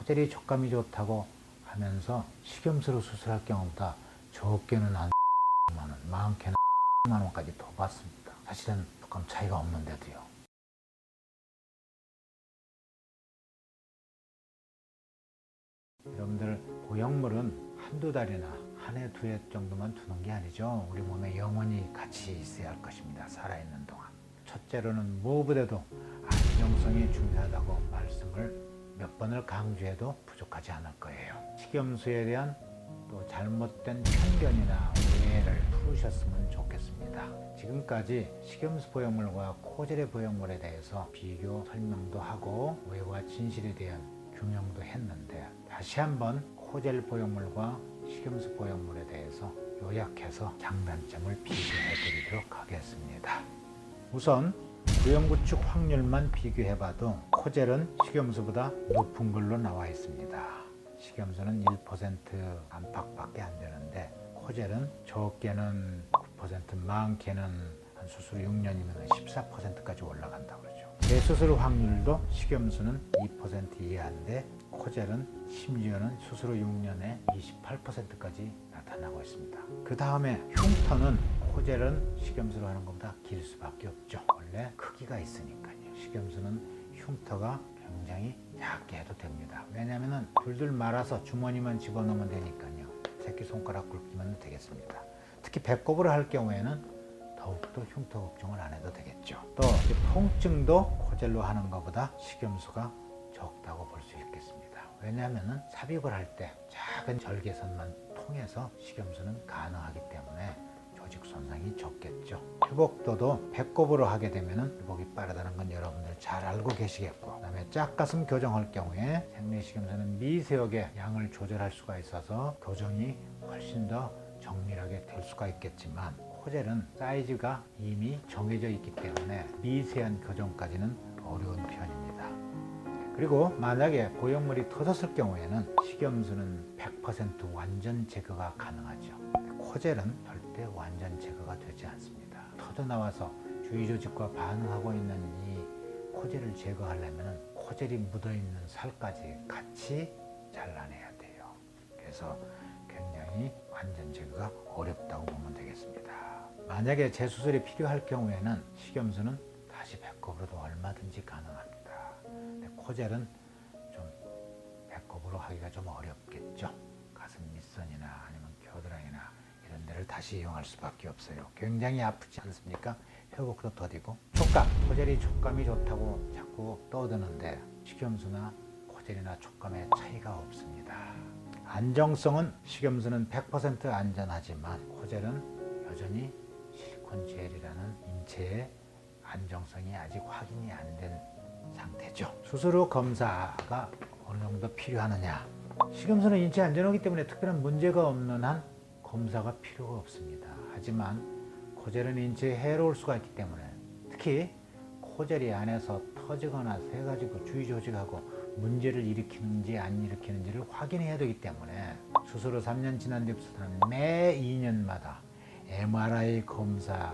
코젤이 촉감이 좋다고 하면서 식염수로 수술할 경우보다 적게는 한 만 원, 많게는 만 원까지 더 받습니다. 사실은 촉감 차이가 없는데도요. 여러분들, 고형물은 한두 달이나 한 해, 두 해 정도만 두는 게 아니죠. 우리 몸에 영원히 같이 있어야 할 것입니다. 살아있는 동안. 첫째로는 무엇보다도 안정성이 중요하다고 말씀을 몇 번을 강조해도 부족하지 않을 거예요. 식염수에 대한 또 잘못된 편견이나 오해를 풀으셨으면 좋겠습니다. 지금까지 식염수 보형물과 코젤의 보형물에 대해서 비교 설명도 하고 오해와 진실에 대한 규명도 했는데, 다시 한번 코젤 보형물과 식염수 보형물에 대해서 요약해서 장단점을 비교해 드리도록 하겠습니다. 우선 부영구축 확률만 비교해봐도 코젤은 식염수보다 높은 걸로 나와 있습니다. 식염수는 1% 안팎밖에 안 되는데 코젤은 적게는 9%, 많게는 한 수술 6년이면 14%까지 올라간다고 그러죠. 재수술 확률도 식염수는 2% 이하인데 코젤은 심지어는 수술 후 6년에 28%까지 나타나고 있습니다. 그 다음에 흉터는 코젤은 식염수로 하는 것보다 길 수밖에 없죠. 원래 크기가 있으니까요. 식염수는 흉터가 굉장히 작게 해도 됩니다. 왜냐하면 둘둘 말아서 주머니만 집어넣으면 되니까요. 새끼손가락 굵기만 되겠습니다. 특히 배꼽으로 할 경우에는 더욱더 흉터 걱정을 안 해도 되겠죠. 또 통증도 코젤로 하는 것보다 식염수가 적다고 볼 수 있겠습니다. 왜냐하면 삽입을 할 때 작은 절개선만 통해서 식염수는 가능하기 때문에 조직 손상이 적겠죠. 회복도도 배꼽으로 하게 되면 회복이 빠르다는 건 여러분들 잘 알고 계시겠고, 그 다음에 짝가슴 교정할 경우에 생리식염수는 미세하게 양을 조절할 수가 있어서 교정이 훨씬 더 정밀하게 될 수가 있겠지만, 코젤은 사이즈가 이미 정해져 있기 때문에 미세한 교정까지는 어려운 편입니다. 그리고 만약에 보형물이 터졌을 경우에는 식염수는 100% 완전 제거가 가능하죠. 코젤은 절대 완전 제거가 되지 않습니다. 터져나와서 주위 조직과 반응하고 있는 이 코젤을 제거하려면 코젤이 묻어있는 살까지 같이 잘라내야 돼요. 그래서 굉장히 완전 제거가 어렵다고 보면 되겠습니다. 만약에 재수술이 필요할 경우에는 식염수는 다시 배꼽으로도 얼마든지 가능합니다. 근데 코젤은 좀 배꼽으로 하기가 좀 어렵겠죠. 가슴 밑선이나 아니면 겨드랑이나 이런 데를 다시 이용할 수밖에 없어요. 굉장히 아프지 않습니까? 회복도 더디고. 촉감, 코젤이 촉감이 좋다고 자꾸 떠드는데 식염수나 코젤이나 촉감에 차이가 없습니다. 안정성은 식염수는 100% 안전하지만 코젤은 여전히 실리콘 젤이라는 인체의 안정성이 아직 확인이 안 된 상태죠. 수술 후 검사가 어느 정도 필요하느냐? 식염수는 인체 안전하기 때문에 특별한 문제가 없는 한 검사가 필요가 없습니다. 하지만 코젤은 인체에 해로울 수가 있기 때문에, 특히 코젤이 안에서 터지거나 새가지고 주위 조직하고 문제를 일으키는지 안 일으키는지를 확인해야 되기 때문에 수술 후 3년 지난 뒤부터는 매 2년마다 MRI 검사,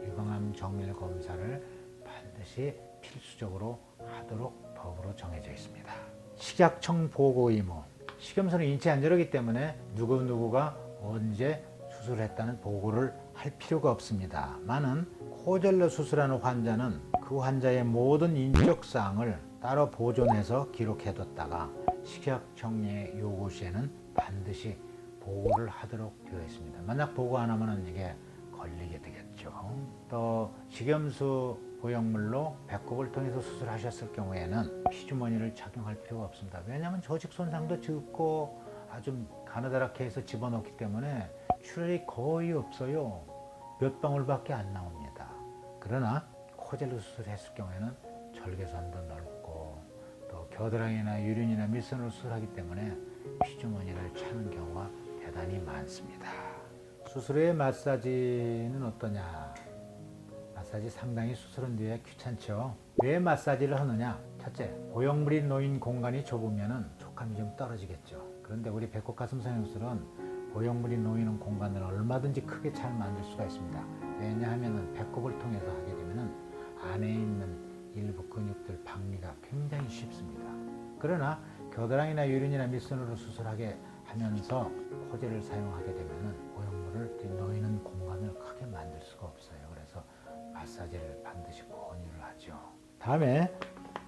유방암 정밀 검사를 반드시 필수적으로 하도록 법으로 정해져 있습니다. 식약청 보고 의무. 식염수는 인체 안전하기 때문에 누구누구가 언제 수술했다는 보고를 할 필요가 없습니다. 많은 코젤로 수술하는 환자는 그 환자의 모든 인적사항을 따로 보존해서 기록해뒀다가 식약청의 요구 시에는 반드시 보고를 하도록 되어 있습니다. 만약 보고 안 하면 이게 걸리게 되겠죠. 또 식염수 보형물로 배꼽을 통해서 수술하셨을 경우에는 피주머니를 착용할 필요가 없습니다. 왜냐하면 조직 손상도 적고 아주 가느다랗게 해서 집어넣기 때문에 출혈이 거의 없어요. 몇 방울밖에 안 나옵니다. 그러나 코젤로 수술했을 경우에는 절개선도 넓고 또 겨드랑이나 유륜이나 밑선으로 수술하기 때문에 피주머니를 차는 경우가 대단히 많습니다. 수술 후의 마사지는 어떠냐? 마사지 상당히 수술한 뒤에 귀찮죠. 왜 마사지를 하느냐? 첫째, 보형물이 놓인 공간이 좁으면 촉감이 좀 떨어지겠죠. 그런데 우리 배꼽 가슴 성형술은 보형물이 놓이는 공간을 얼마든지 크게 잘 만들 수가 있습니다. 왜냐하면 배꼽을 통해서 하게 되면 안에 있는 일부 근육들 박리가 굉장히 쉽습니다. 그러나 겨드랑이나 유린이나 밑선으로 수술하게 하면서 코젤을 사용하게 되면 보형물을 놓이는 공간을 크게 만들 수가 없어요. 그래서 마사지를 반드시 권유를 하죠. 다음에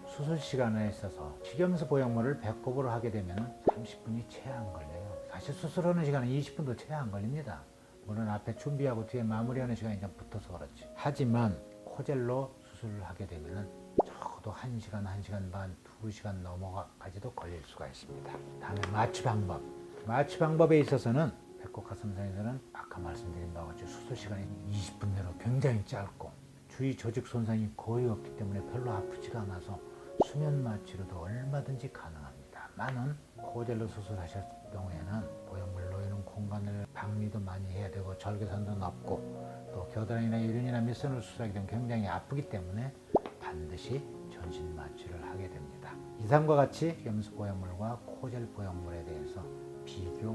수술 시간에 있어서 식염수 보형물을 배꼽으로 하게 되면 30분이 채 안 걸려요. 사실 수술하는 시간은 20분도 채 안 걸립니다. 물론 앞에 준비하고 뒤에 마무리하는 시간이 좀 붙어서 그렇지. 하지만 코젤로 수술을 하게 되면 적어도 1시간, 1시간 반, 2시간 넘어가까지도 걸릴 수가 있습니다. 다음에 마취 방법. 마취 방법에 있어서는 배꼽 가슴선에서는 아까 말씀드린 바와 같이 수술 시간이 20분 내로 굉장히 짧고 주위 조직 손상이 거의 없기 때문에 별로 아프지가 않아서 수면 마취로도 얼마든지 가능합니다. 많은 코젤로 수술하실 경우에는 보형물 놓이는 공간을 박리도 많이 해야 되고 절개선도 높고 또 겨드랑이나 유린이나 밑선을 수술하게 되면 굉장히 아프기 때문에 반드시 전신 마취를 하게 됩니다. 이상과 같이 식염수 보형물과 코젤 보형물에 대해서 비교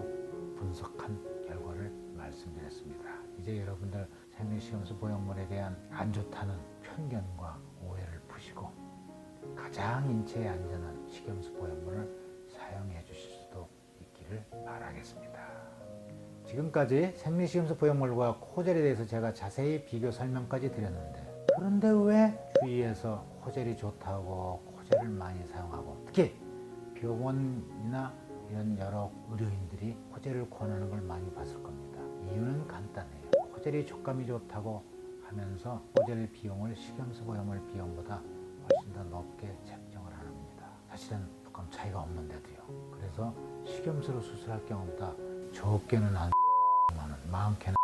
분석한 결과를 말씀드렸습니다. 이제 여러분들 생리식염수 보형물에 대한 안 좋다는 편견과 오해를 푸시고 가장 인체에 안전한 식염수 보형물을 사용해 주실 수도 있기를 바라겠습니다. 지금까지 생리식염수 보형물과 코젤에 대해서 제가 자세히 비교 설명까지 드렸는데, 그런데 왜 주위에서 코젤이 좋다고 코젤을 많이 사용하고, 특히 병원이나 이런 여러 의료인들이 코젤을 권하는 걸 많이 봤을 겁니다. 이유는 간단해요. 코젤이 촉감이 좋다고 하면서 코젤 비용을 식염수 보형물 비용보다 훨씬 더 높게 책정을 합니다. 사실은 조금 차이가 없는데도요. 그래서 식염수로 수술할 경우보다 적게는 한 10,000원, 많게는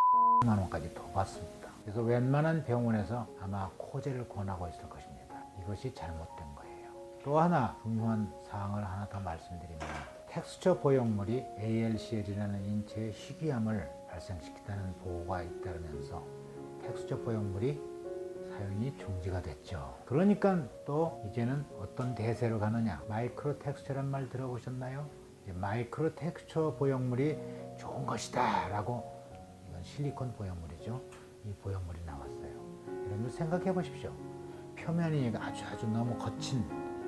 10,000원 원까지 더 받습니다. 그래서 웬만한 병원에서 아마 코젤을 권하고 있을 것입니다. 이것이 잘못된 거예요. 또 하나 중요한 사항을 하나 더 말씀드리면, 텍스처 보형물이 ALCL이라는 인체의 희귀암을 발생시킨다는 보고가 잇따르면서 텍스처 보형물이 사용이 중지가 됐죠. 그러니까 또 이제는 어떤 대세로 가느냐, 마이크로 텍스처란 말 들어보셨나요? 이제 마이크로 텍스처 보형물이 좋은 것이다 라고, 이건 실리콘 보형물이죠. 이 보형물이 나왔어요. 여러분들 생각해 보십시오. 표면이 아주 너무 거친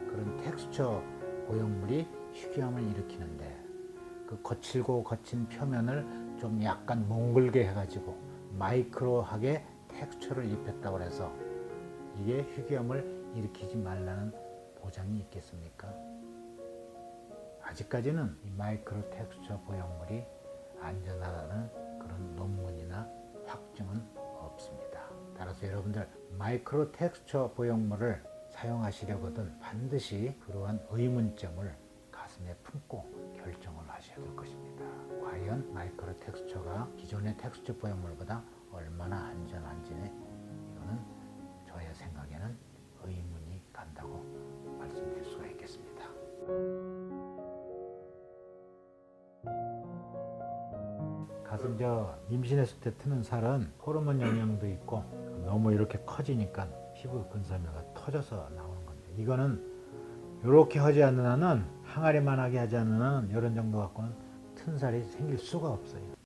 그런 텍스처 보형물이 희귀암을 일으키는데, 그 거칠고 거친 표면을 좀 약간 몽글게 해가지고 마이크로하게 텍스처를 입혔다고 해서 이게 희귀암을 일으키지 말라는 보장이 있겠습니까? 아직까지는 이 마이크로 텍스처 보형물이 안전하다는 그런 논문이나 확증은 없습니다. 따라서 여러분들 마이크로 텍스처 보형물을 사용하시려거든 반드시 그러한 의문점을 가슴에 품고 결정을 하셔야 될 것입니다. 과연 마이크로 텍스처가 기존의 텍스처 보형물보다 얼마나 안전한지는, 이거는 저의 생각에는 의문이 간다고 말씀드릴 수가 있겠습니다. 가슴 임신했을 때 트는 살은 호르몬 영향도 있고 너무 이렇게 커지니까 피부 근섬유가 터져서 나오는 건데, 이거는 이렇게 하지 않는 한은, 항아리만하게 하지 않는 한은 이런 정도 갖고는 튼 살이 생길 수가 없어요.